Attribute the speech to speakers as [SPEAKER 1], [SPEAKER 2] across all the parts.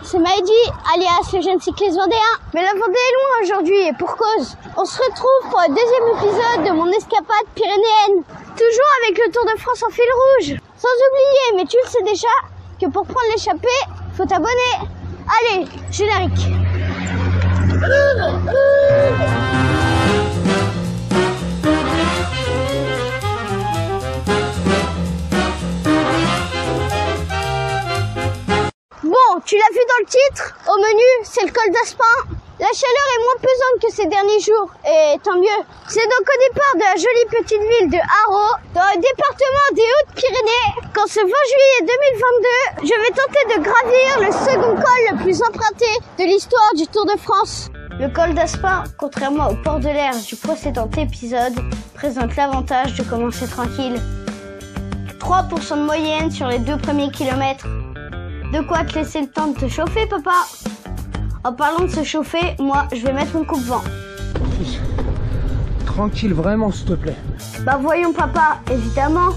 [SPEAKER 1] c'est Maïdi, alias le jeune cycliste vendéen. Mais la Vendée est loin aujourd'hui et pour cause. On se retrouve pour le deuxième épisode de mon escapade pyrénéenne. Toujours avec le Tour de France en fil rouge. Sans oublier, mais tu le sais déjà, que pour prendre l'échappée, faut t'abonner. Allez, générique. Bon, tu l'as vu dans le titre, au menu, c'est le col d'Aspin. La chaleur est moins pesante que ces derniers jours, et tant mieux. C'est donc au départ de la jolie petite ville de Haro, dans le département des Hautes-Pyrénées, qu'en ce 20 juillet 2022, je vais tenter de gravir le second col le plus emprunté de l'histoire du Tour de France. Le col d'Aspin, contrairement au port de l'air du précédent épisode, présente l'avantage de commencer tranquille. 3% de moyenne sur les 2 premiers kilomètres. De quoi te laisser le temps de te chauffer, papa? En parlant de se chauffer, moi, je vais mettre mon coupe-vent.
[SPEAKER 2] Tranquille, vraiment, s'il te plaît.
[SPEAKER 1] Bah voyons, papa, évidemment.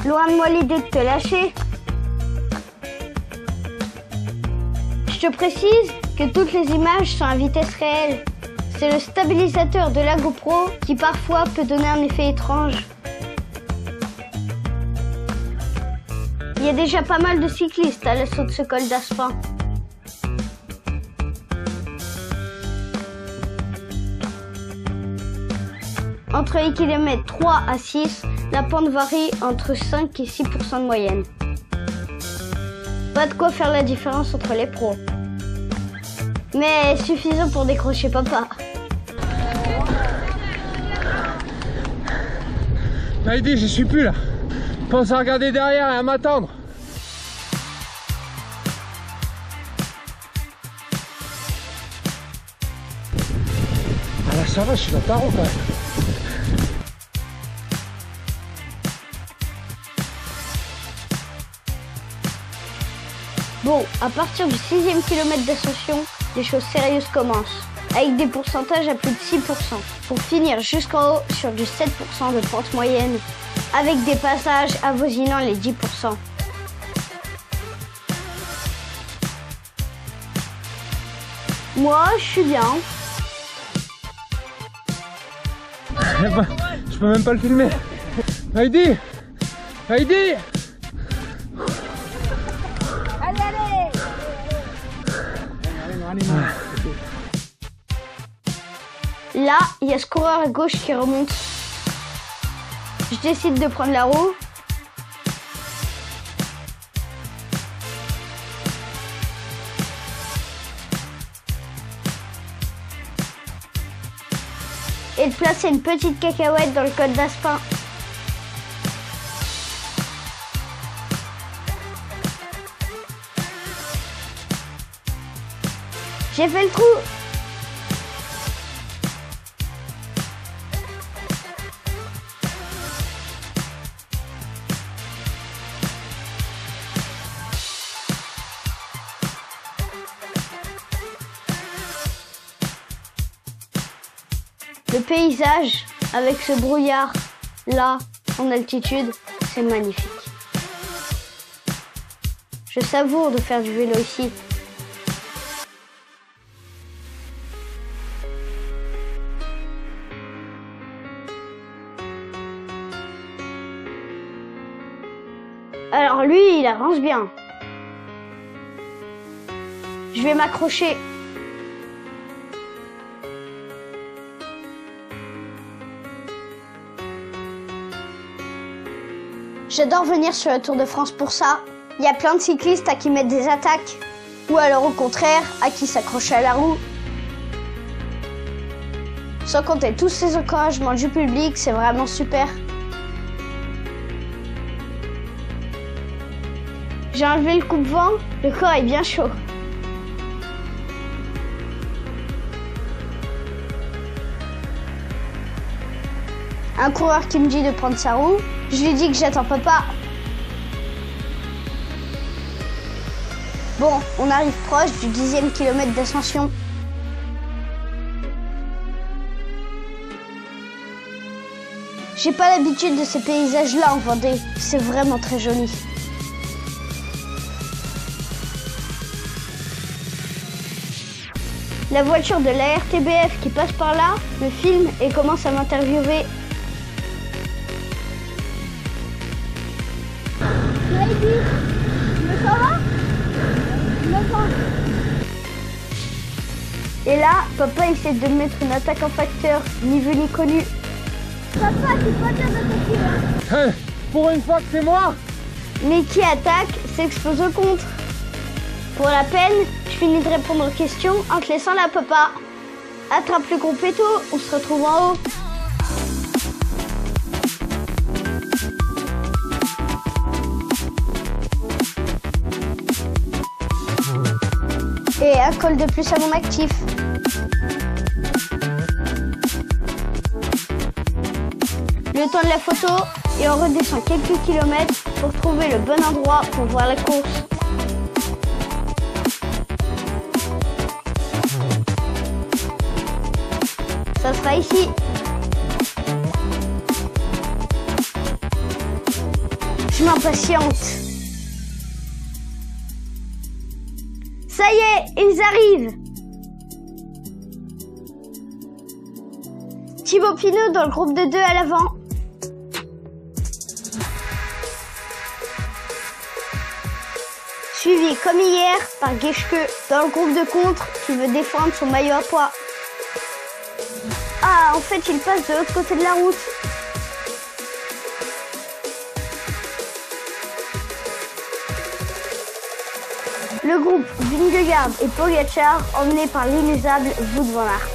[SPEAKER 1] Loin de moi l'idée de te lâcher. Je te précise que toutes les images sont à vitesse réelle. C'est le stabilisateur de la GoPro qui parfois peut donner un effet étrange. Il y a déjà pas mal de cyclistes à l'assaut de ce col d'Aspin. Entre les kilomètres 3 à 6, la pente varie entre 5 et 6% de moyenne. Pas de quoi faire la différence entre les pros. Mais suffisant pour décrocher papa.
[SPEAKER 2] Maïdi, je suis plus là. Pense à regarder derrière et à m'attendre. Ah là ça va, je suis dans ta roue quand même.
[SPEAKER 1] Bon, à partir du 6e kilomètre d'ascension, les choses sérieuses commencent, avec des pourcentages à plus de 6%, pour finir jusqu'en haut sur du 7% de pente moyenne, avec des passages avoisinant les 10%. Moi, je suis bien.
[SPEAKER 2] Je peux même pas le filmer. Heidi, Heidi.
[SPEAKER 1] Là, il y a ce coureur à gauche qui remonte. Je décide de prendre la roue. Et de placer une petite cacahuète dans le col d'Aspin. J'ai fait le trou. Le paysage, avec ce brouillard, là, en altitude, c'est magnifique. Je savoure de faire du vélo ici. Alors lui, il avance bien. Je vais m'accrocher. J'adore venir sur le Tour de France pour ça. Il y a plein de cyclistes à qui mettre des attaques. Ou alors au contraire, à qui s'accrocher à la roue. Sans compter tous ces encouragements du public, c'est vraiment super. J'ai enlevé le coupe-vent, le corps est bien chaud. Un coureur qui me dit de prendre sa roue, je lui dis que j'attends papa. Bon, on arrive proche du 10e kilomètre d'ascension. J'ai pas l'habitude de ces paysages-là en Vendée, c'est vraiment très joli. La voiture de la RTBF qui passe par là me filme et commence à m'interviewer. Heidi, mais ça va? Et là, papa essaie de mettre une attaque en facteur, ni vu ni connu. Papa, c'est pas bien d'attaquer là.
[SPEAKER 2] Hey, pour une fois que c'est moi.
[SPEAKER 1] Mais qui attaque s'expose au contre. Pour la peine, je finis de répondre aux questions en te laissant là, papa. Attrape le gros péto, on se retrouve en haut. Et un col de plus à mon actif. Le temps de la photo et on redescend quelques kilomètres pour trouver le bon endroit pour voir la course. Ça sera ici. Je m'impatiente. Ça y est, ils arrivent. Thibaut Pinot dans le groupe de 2 à l'avant. Suivi comme hier par Geschke dans le groupe de contre qui veut défendre son maillot à pois. Ah, en fait, il passe de l'autre côté de la route. Le groupe Vingegaard et Pogacar emmené par l'inusable Wout van Aert.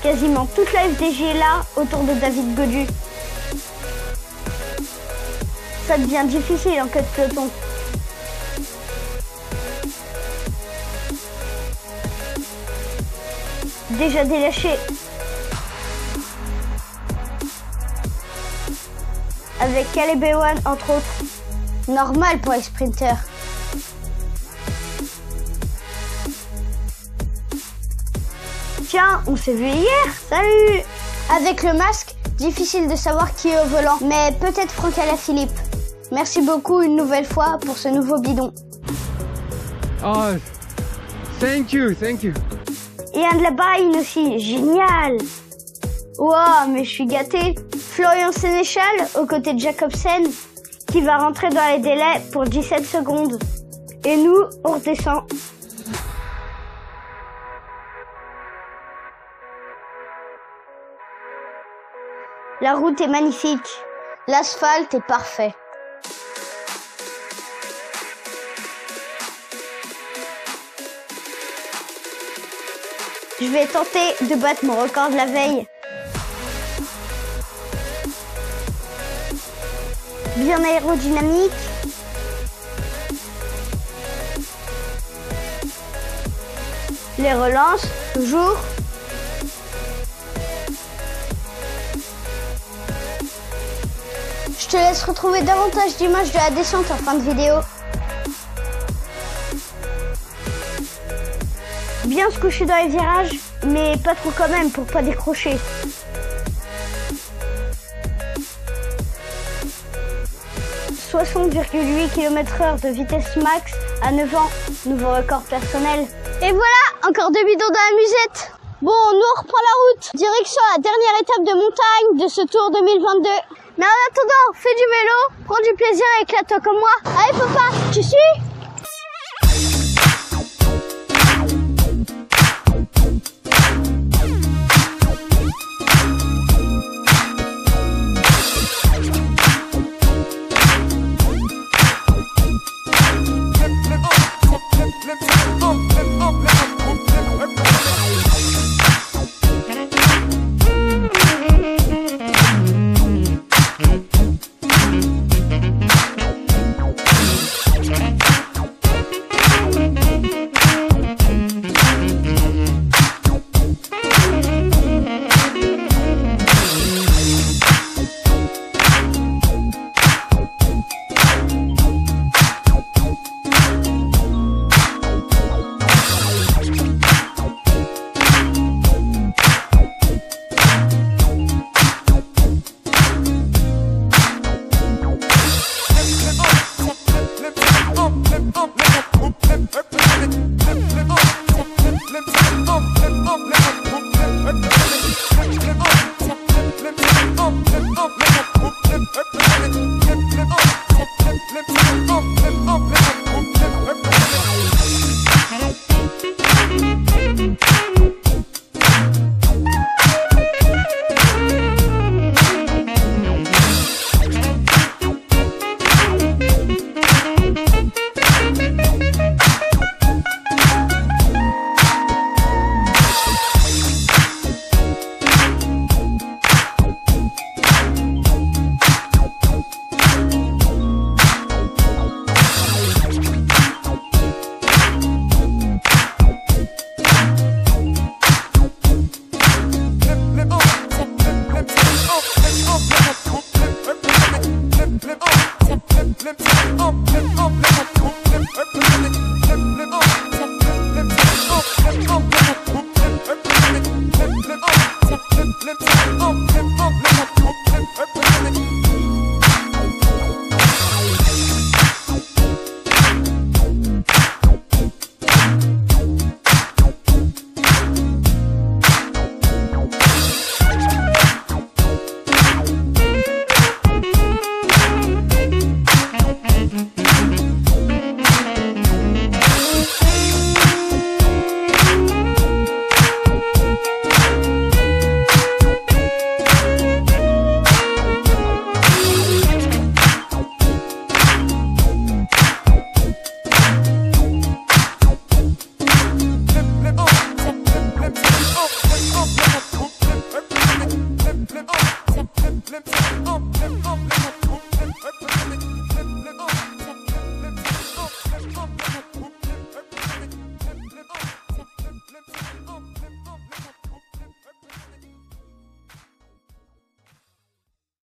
[SPEAKER 1] Quasiment toute la FDJ est là autour de David Gaudu. Ça devient difficile en queue de peloton. Déjà délâché. Avec Caleb Ewan entre autres. Normal pour les sprinters. Tiens, on s'est vu hier, salut! Avec le masque, difficile de savoir qui est au volant, mais peut-être Franck Alaphilippe. Merci beaucoup une nouvelle fois pour ce nouveau bidon.
[SPEAKER 2] Oh, thank you, thank you.
[SPEAKER 1] Et un de la Bahreïn aussi, génial! Wow, mais je suis gâtée. Florian Sénéchal aux côtés de Jacobsen, qui va rentrer dans les délais pour 17 secondes. Et nous, on redescend. La route est magnifique. L'asphalte est parfait. Je vais tenter de battre mon record de la veille. Bien aérodynamique. Les relances, toujours. Je te laisse retrouver davantage d'images de la descente en fin de vidéo. Bien se coucher dans les virages, mais pas trop quand même pour pas décrocher. « 60,8 km/h de vitesse max à 9 ans, nouveau record personnel. » Et voilà, encore 2 bidons dans la musette. Bon, nous on reprend la route. Direction la dernière étape de montagne de ce Tour 2022. Mais en attendant, fais du vélo, prends du plaisir et éclate-toi comme moi. Allez papa, tu suis ?
[SPEAKER 3] Flip, up and up and up.